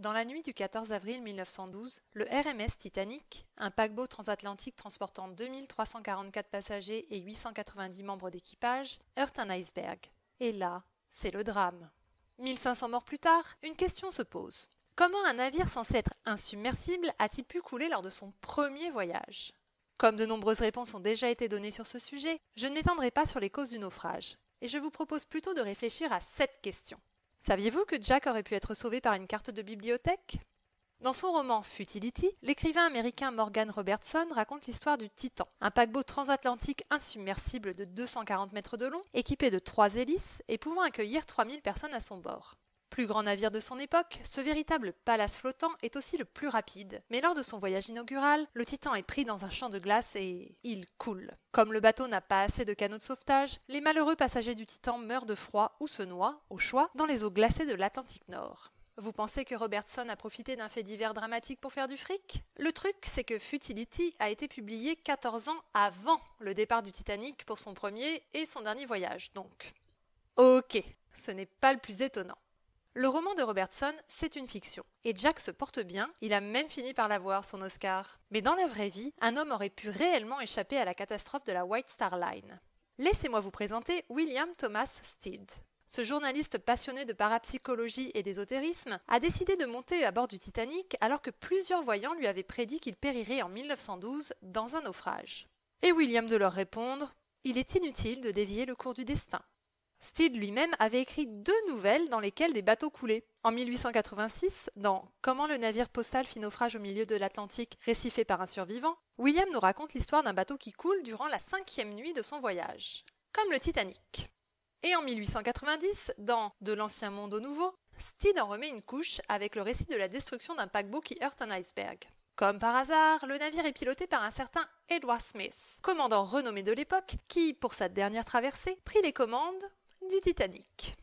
Dans la nuit du 14 avril 1912, le RMS Titanic, un paquebot transatlantique transportant 2344 passagers et 890 membres d'équipage, heurte un iceberg. Et là, c'est le drame. 1500 morts plus tard, une question se pose. Comment un navire censé être insubmersible a-t-il pu couler lors de son premier voyage? Comme de nombreuses réponses ont déjà été données sur ce sujet, je ne m'étendrai pas sur les causes du naufrage, et je vous propose plutôt de réfléchir à cette question. Saviez-vous que Jack aurait pu être sauvé par une carte de bibliothèque? Dans son roman Futility, l'écrivain américain Morgan Robertson raconte l'histoire du Titan, un paquebot transatlantique insubmersible de 240 mètres de long, équipé de 3 hélices et pouvant accueillir 3000 personnes à son bord. Plus grand navire de son époque, ce véritable palace flottant est aussi le plus rapide. Mais lors de son voyage inaugural, le Titan est pris dans un champ de glace et il coule. Comme le bateau n'a pas assez de canaux de sauvetage, les malheureux passagers du Titan meurent de froid ou se noient, au choix, dans les eaux glacées de l'Atlantique Nord. Vous pensez que Robertson a profité d'un fait divers dramatique pour faire du fric? Le truc, c'est que Futility a été publié 14 ans avant le départ du Titanic pour son premier et son dernier voyage, donc. Ok, ce n'est pas le plus étonnant. Le roman de Robertson, c'est une fiction. Et Jack se porte bien, il a même fini par l'avoir, son Oscar. Mais dans la vraie vie, un homme aurait pu réellement échapper à la catastrophe de la White Star Line. Laissez-moi vous présenter William Thomas Stead. Ce journaliste passionné de parapsychologie et d'ésotérisme a décidé de monter à bord du Titanic alors que plusieurs voyants lui avaient prédit qu'il périrait en 1912 dans un naufrage. Et William de leur répondre « Il est inutile de dévier le cours du destin ». Stead lui-même avait écrit 2 nouvelles dans lesquelles des bateaux coulaient. En 1886, dans Comment le navire postal fit naufrage au milieu de l'Atlantique, récifé par un survivant, William nous raconte l'histoire d'un bateau qui coule durant la 5e nuit de son voyage. Comme le Titanic. Et en 1890, dans De l'ancien monde au nouveau, Stead en remet une couche avec le récit de la destruction d'un paquebot qui heurte un iceberg. Comme par hasard, le navire est piloté par un certain Edward Smith, commandant renommé de l'époque, qui, pour sa dernière traversée, prit les commandes du Titanic.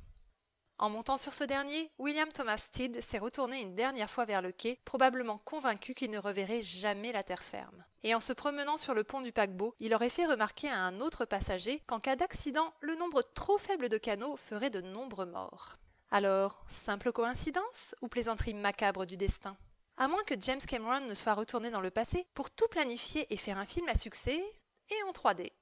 En montant sur ce dernier, William Thomas Stead s'est retourné une dernière fois vers le quai, probablement convaincu qu'il ne reverrait jamais la terre ferme. Et en se promenant sur le pont du paquebot, il aurait fait remarquer à un autre passager qu'en cas d'accident, le nombre trop faible de canaux ferait de nombreux morts. Alors, simple coïncidence ou plaisanterie macabre du destin? À moins que James Cameron ne soit retourné dans le passé pour tout planifier et faire un film à succès, et en 3D.